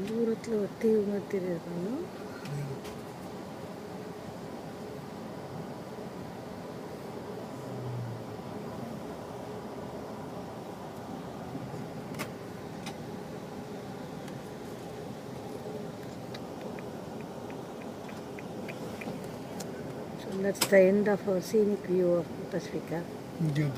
தூரத்தில் ஒரு தீவு மாதிரி தெரியுது. So that's the end of our scenic view of Pasifika. Thank you.